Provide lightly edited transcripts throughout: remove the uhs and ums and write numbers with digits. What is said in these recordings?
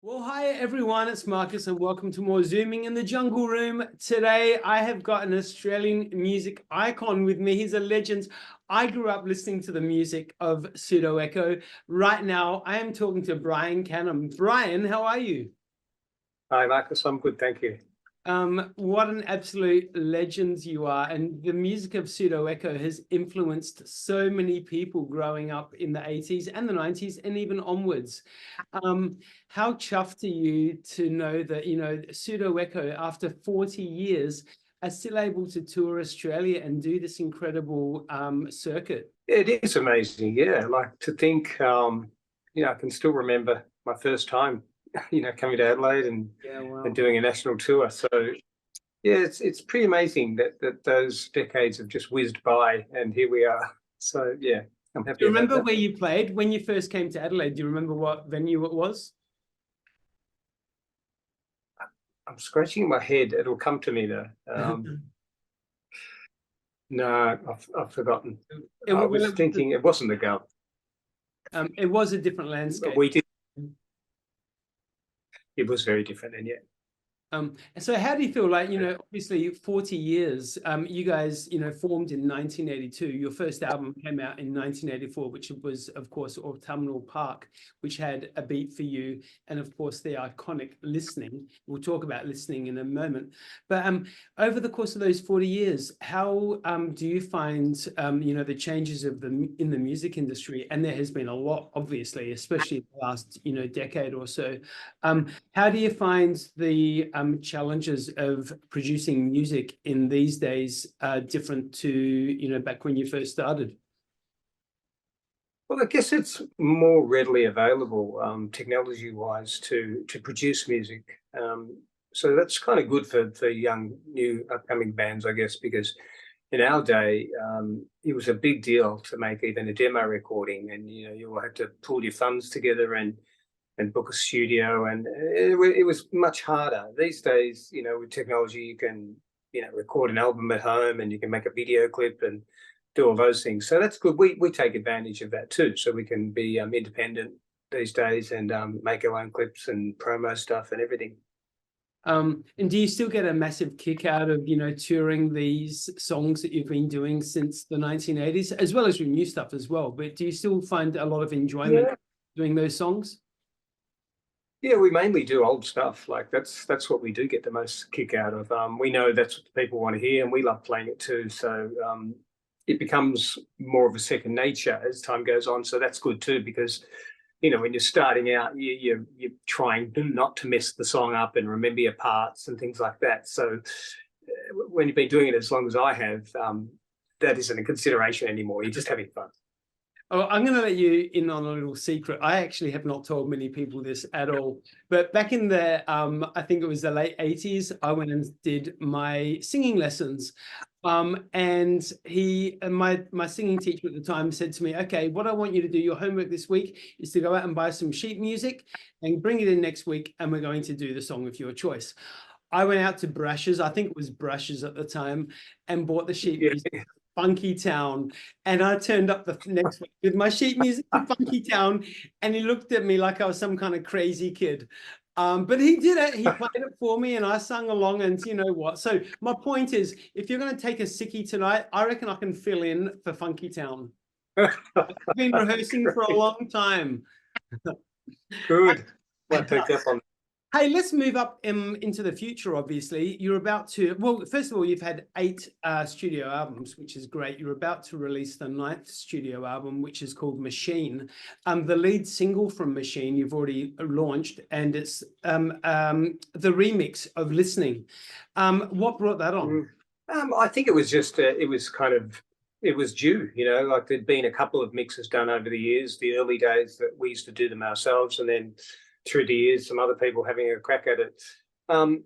Well, hi everyone, it's Markus and welcome to more Zooming in the Jungle Room. Today I have got an Australian music icon with me. He's a legend. I grew up listening to the music of Pseudo Echo. Right now I am talking to Brian Canham. Brian, how are you? Hi Markus, I'm good, thank you. What an absolute legend you are. And the music of Pseudo Echo has influenced so many people growing up in the 80s and the 90s and even onwards. How chuffed are you to know that, Pseudo Echo, after 40 years, are still able to tour Australia and do this incredible circuit? It is amazing, yeah. Like to think, I can still remember my first time, coming to Adelaide and doing a national tour. So yeah, it's pretty amazing that those decades have just whizzed by, and here we are. So yeah, I'm happy. Do you remember where you played when you first came to Adelaide? Do you remember what venue it was? I'm scratching my head. It'll come to me though. No, I've forgotten. I was thinking it wasn't the Gulf. It was a different landscape. We did. It was very different, and yeah. So how do you feel like, obviously 40 years, you guys, formed in 1982. Your first album came out in 1984, which was, of course, Autumnal Park, which had A Beat for You, and of course, the iconic Listening. We'll talk about Listening in a moment. But over the course of those 40 years, how do you find, the changes in the music industry? And there has been a lot, obviously, especially the last, decade or so. How do you find the challenges of producing music in these days different to back when you first started? Well, I guess it's more readily available technology-wise to produce music. So that's kind of good for young, new, upcoming bands, I guess, because in our day, it was a big deal to make even a demo recording, and you all had to pull your funds together and book a studio, and it was much harder. These days, with technology, you can, record an album at home and you can make a video clip and do all those things. So that's good. We take advantage of that too. So we can be independent these days and make our own clips and promo stuff and everything. And do you still get a massive kick out of, touring these songs that you've been doing since the 1980s, as well as your new stuff as well? But do you still find a lot of enjoyment doing those songs? Yeah, we mainly do old stuff. Like that's what we do get the most kick out of. We know that's what people want to hear, and we love playing it too. So it becomes more of a second nature as time goes on. So that's good too, because when you're starting out, you're trying not to mess the song up and remember your parts and things like that. So when you've been doing it as long as I have, that isn't a consideration anymore. You're just having fun. Oh, I'm going to let you in on a little secret. I actually have not told many people this at all. But back in the, I think it was the late 80s, I went and did my singing lessons. And my singing teacher at the time said to me, okay, what I want you to do, your homework this week is to go out and buy some sheet music and bring it in next week. And we're going to do the song of your choice. I went out to Brushes, I think it was Brushes at the time, and bought the sheet music. Funky Town, and I turned up the next week with my sheet music to Funky Town, and he looked at me like I was some kind of crazy kid. But he did it. He played it for me, and I sung along. And you know what? So my point is, if you're going to take a sickie tonight, I reckon I can fill in for Funky Town. I've been rehearsing for a long time. Good. I'll take that one. Hey, let's move up into the future, obviously. You're about to, well, first of all, you've had 8 studio albums, which is great. You're about to release the 9th studio album, which is called Machine. The lead single from Machine you've already launched, and it's the remix of Listening. What brought that on? I think it was just, it was due, like there'd been a couple of mixes done over the years, the early days that we used to do them ourselves, and then through the years, some other people having a crack at it. And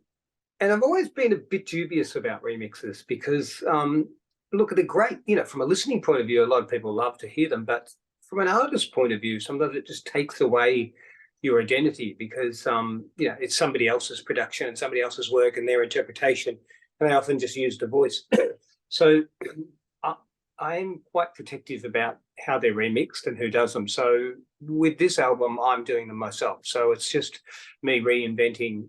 I've always been a bit dubious about remixes because, look, they're great, from a listening point of view, a lot of people love to hear them, but from an artist point of view, sometimes it just takes away your identity because, it's somebody else's production and somebody else's work and their interpretation, and they often just use the voice. So I'm quite protective about how they're remixed and who does them. So with this album, I'm doing them myself. So it's just me reinventing,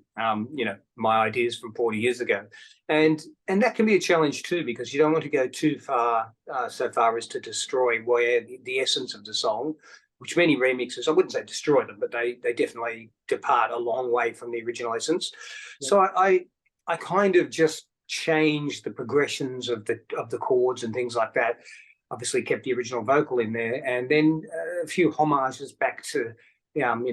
my ideas from 40 years ago. And that can be a challenge too, because you don't want to go too far, so far as to destroy where the essence of the song, which many remixes, I wouldn't say destroy them, but they definitely depart a long way from the original essence. Yeah. So I kind of just changed the progressions of the chords and things like that. Obviously kept the original vocal in there, and then a few homages back to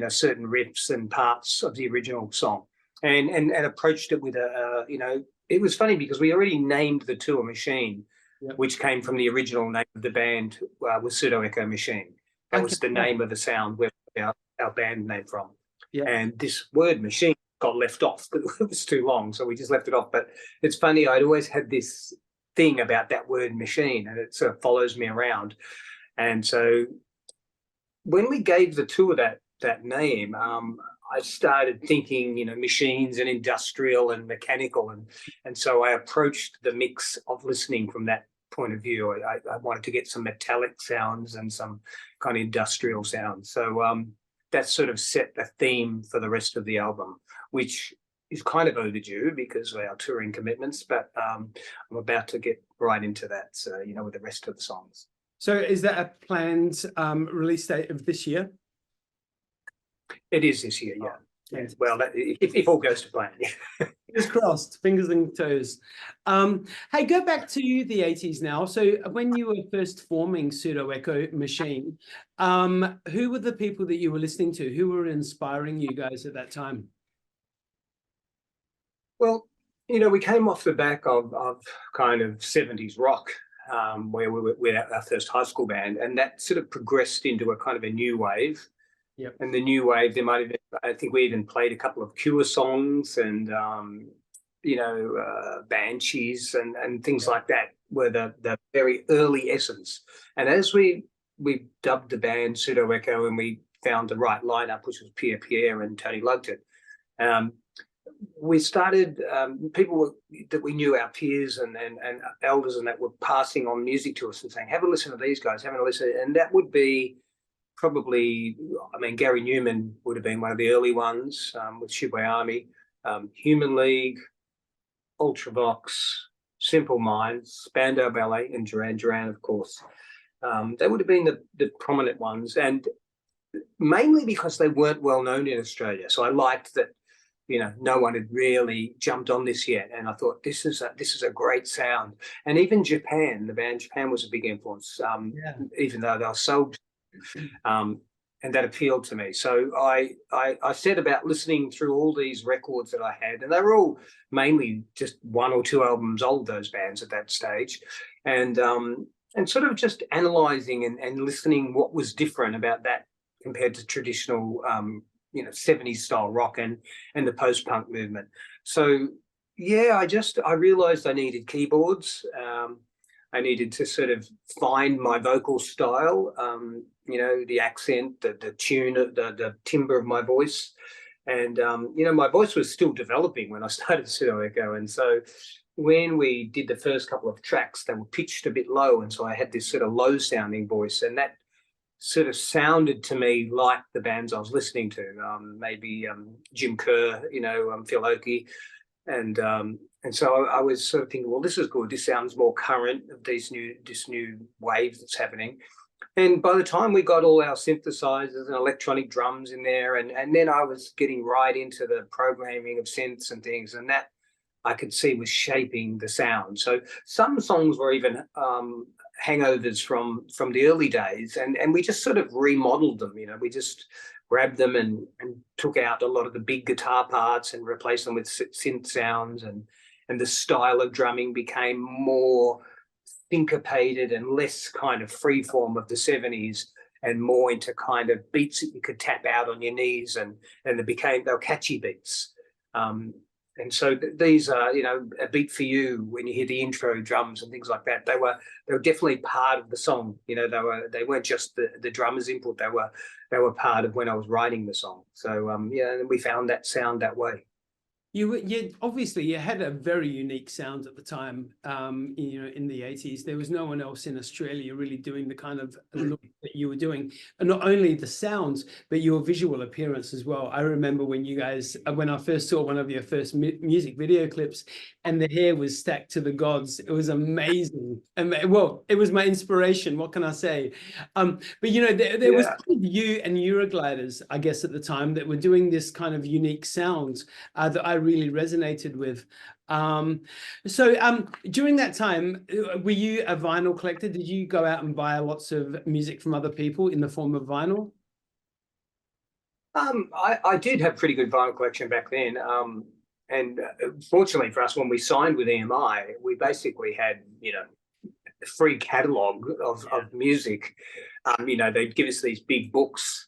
certain riffs and parts of the original song, and approached it with it was funny because we already named the tour Machine, yep, which came from the original name of the band, was Pseudo Echo Machine. That was the name of the sound where our band name from. Yeah. And this word machine got left off, but it was too long, so we just left it off. But it's funny, I'd always had this thing about that word machine, and it sort of follows me around. And so when we gave the tour that name, I started thinking, machines and industrial and mechanical, and so I approached the mix of listening from that point of view. I wanted to get some metallic sounds and some kind of industrial sounds. So that sort of set the theme for the rest of the album, which is kind of overdue because of our touring commitments, but I'm about to get right into that, so, with the rest of the songs. So is that a planned release date of this year? It is this year, yeah. Oh, yeah. Well, if all goes to plan. Fingers crossed, fingers and toes. Hey, go back to the 80s now. So when you were first forming Pseudo Echo Machine, who were the people that you were listening to? Who were inspiring you guys at that time? Well, we came off the back of kind of 70s rock, where we were with our first high school band, and that sort of progressed into a kind of a new wave. Yep. And the new wave, there might have been, I think we even played a couple of Cure songs and, Banshees and things like that were the very early essence. And as we dubbed the band Pseudo Echo and we found the right lineup, which was Pierre and Tony Lugton, we started, people that we knew, our peers and elders and that, were passing on music to us and saying, have a listen to these guys, have a listen. And that would be probably, Gary Newman would have been one of the early ones, with Shibway Army, Human League, Ultravox, Simple Minds, Spandau Ballet, and Duran Duran, of course. They would have been the prominent ones, and mainly because they weren't well known in Australia. So I liked that, no one had really jumped on this yet, and I thought this is a great sound. And even Japan, the band Japan was a big influence, even though they were so. And that appealed to me. So I set about listening through all these records that I had, and they were all mainly just 1 or 2 albums old, those bands at that stage, and sort of just analysing and listening what was different about that compared to traditional 70s style rock and the post-punk movement. So yeah, I realised I needed keyboards. I needed to sort of find my vocal style, the accent, the tune, the timbre of my voice. And, my voice was still developing when I started Pseudo Echo. And so when we did the first couple of tracks, they were pitched a bit low. And so I had this sort of low sounding voice, and that sort of sounded to me like the bands I was listening to, maybe Jim Kerr, Phil Oakey. And so I was sort of thinking, well, this is good. This sounds more current of this new wave that's happening. And by the time we got all our synthesizers and electronic drums in there, and then I was getting right into the programming of synths and things, and that I could see was shaping the sound. So some songs were even hangovers from the early days, and we just sort of remodeled them. We just grabbed them and took out a lot of the big guitar parts and replaced them with synth sounds, and the style of drumming became more syncopated and less kind of free form of the 70s, and more into kind of beats that you could tap out on your knees, and they were catchy beats. And so these are, A Beat for You, when you hear the intro drums and things like that, they were definitely part of the song. They weren't just the drummer's input. They were part of when I was writing the song. So and we found that sound that way. You obviously you had a very unique sound at the time. You know, in the 80s, there was no one else in Australia really doing the kind of look that you were doing, and not only the sounds, but your visual appearance as well. I remember when you guys, when I first saw one of your first music video clips, and the hair was stacked to the gods. It was amazing. Well, it was my inspiration. What can I say? But you know, there was kind of you and Eurogliders, I guess, at the time that were doing this kind of unique sounds that I really resonated with. During that time, were you a vinyl collector? Did you go out and buy lots of music from other people in the form of vinyl? I did have pretty good vinyl collection back then. And fortunately for us, when we signed with EMI, we basically had, you know, a free catalogue of music. You know, they'd give us these big books.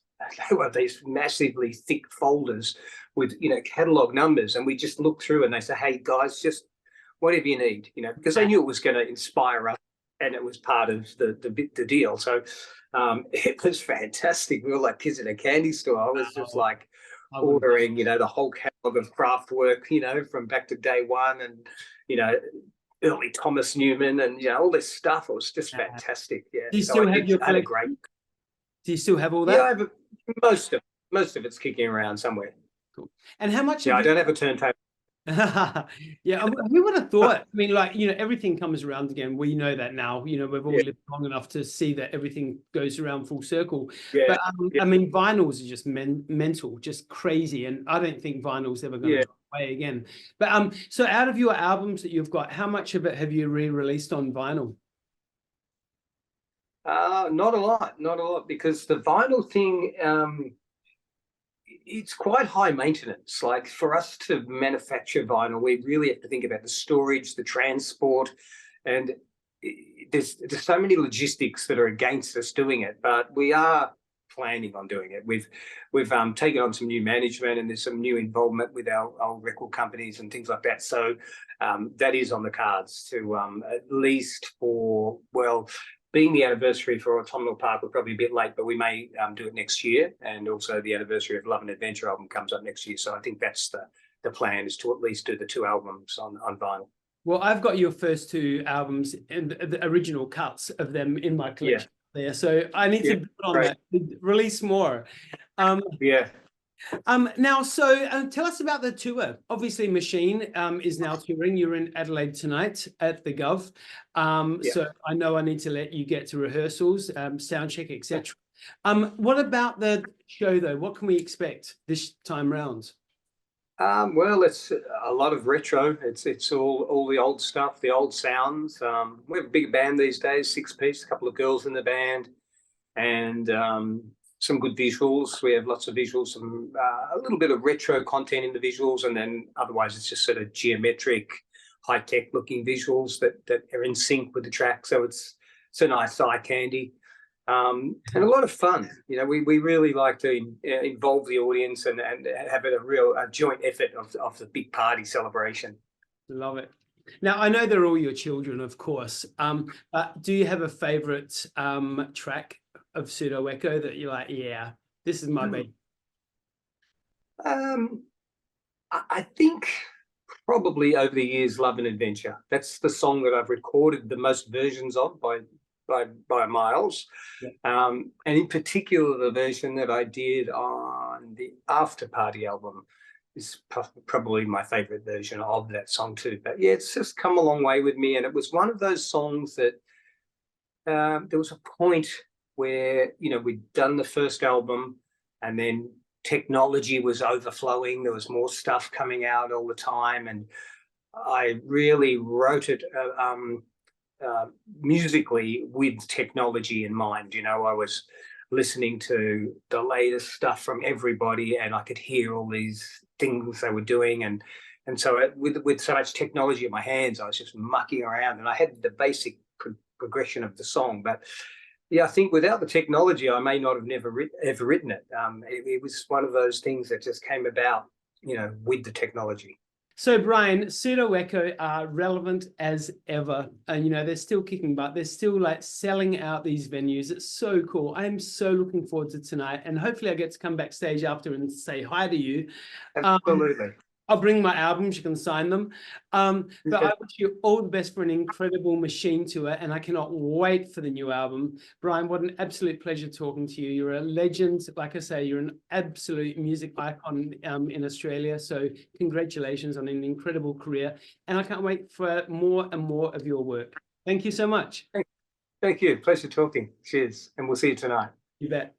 They were these massively thick folders with, you know, catalogue numbers, and we just look through and they say, hey guys, just whatever you need, you know, because they knew it was going to inspire us and it was part of the deal. So it was fantastic. We were like kids in a candy store. I was just like ordering, you know, the whole catalogue of craft work, you know, from back to day one, and, you know, early Thomas Newman, and, you know, all this stuff. It was just fantastic. Yeah. Do you still have your collection? Do you still have all that? Yeah, I have most of it's kicking around somewhere. Cool. And how much? Yeah, I don't have a turntable. Yeah, who would have thought? I mean, like, you know, everything comes around again. We know that now. You know, we've all lived long enough to see that everything goes around full circle. Yeah, but I mean, vinyls are just mental, just crazy, and I don't think vinyl's ever going to go away again. But so out of your albums that you've got, how much of it have you re-released on vinyl? Not a lot, because the vinyl thing, it's quite high maintenance. Like, for us to manufacture vinyl, we really have to think about the storage, the transport, and there's so many logistics that are against us doing it. But we are planning on doing it. We've taken on some new management, and there's some new involvement with our record companies and things like that. So that is on the cards to at least for, well, being the anniversary for Autumnal Park, we're probably a bit late, but we may do it next year. And also the anniversary of Love and Adventure album comes up next year. So I think that's the plan, is to at least do the 2 albums on vinyl. Well, I've got your first 2 albums and the original cuts of them in my collection there. So I need to build on that, release more. Now, so tell us about the tour. Obviously, Machine is now touring. You're in Adelaide tonight at the Gov. So I know I need to let you get to rehearsals, sound check, etc. What about the show, though? What can we expect this time round? Well, it's a lot of retro. It's all the old stuff, the old sounds. We have a big band these days, 6-piece, a couple of girls in the band, and some good visuals. We have lots of visuals, some a little bit of retro content in the visuals, and then otherwise it's just sort of geometric, high-tech looking visuals that are in sync with the track. So it's a nice eye candy, and a lot of fun. You know, we really like to involve the audience and have a real joint effort of the big party celebration. Love it. Now, I know they're all your children, of course, but do you have a favorite track of Pseudo Echo that you're like, yeah, this is my baby? I think probably over the years, Love and Adventure. That's the song that I've recorded the most versions of by miles. And in particular, the version that I did on the After Party album is probably my favorite version of that song too. But yeah, it's just come a long way with me. And it was one of those songs that there was a point where, you know, we'd done the first album and then technology was overflowing. There was more stuff coming out all the time. And I really wrote it musically with technology in mind. You know, I was listening to the latest stuff from everybody, and I could hear all these things they were doing. And so with so much technology in my hands, I was just mucking around, and I had the basic progression of the song. But yeah, I think without the technology, I may not have ever written it. It was one of those things that just came about, you know, with the technology. So, Brian, Pseudo Echo are relevant as ever. And, you know, they're still kicking butt. They're still like selling out these venues. It's so cool. I'm so looking forward to tonight. And hopefully I get to come backstage after and say hi to you. Absolutely. I'll bring my albums, you can sign them. But Okay. I wish you all the best for an incredible Machine tour, and I cannot wait for the new album. Brian, what an absolute pleasure talking to you. You're a legend. Like I say, you're an absolute music icon in Australia. So congratulations on an incredible career. And I can't wait for more and more of your work. Thank you so much. Thank you. Pleasure talking. Cheers. And we'll see you tonight. You bet.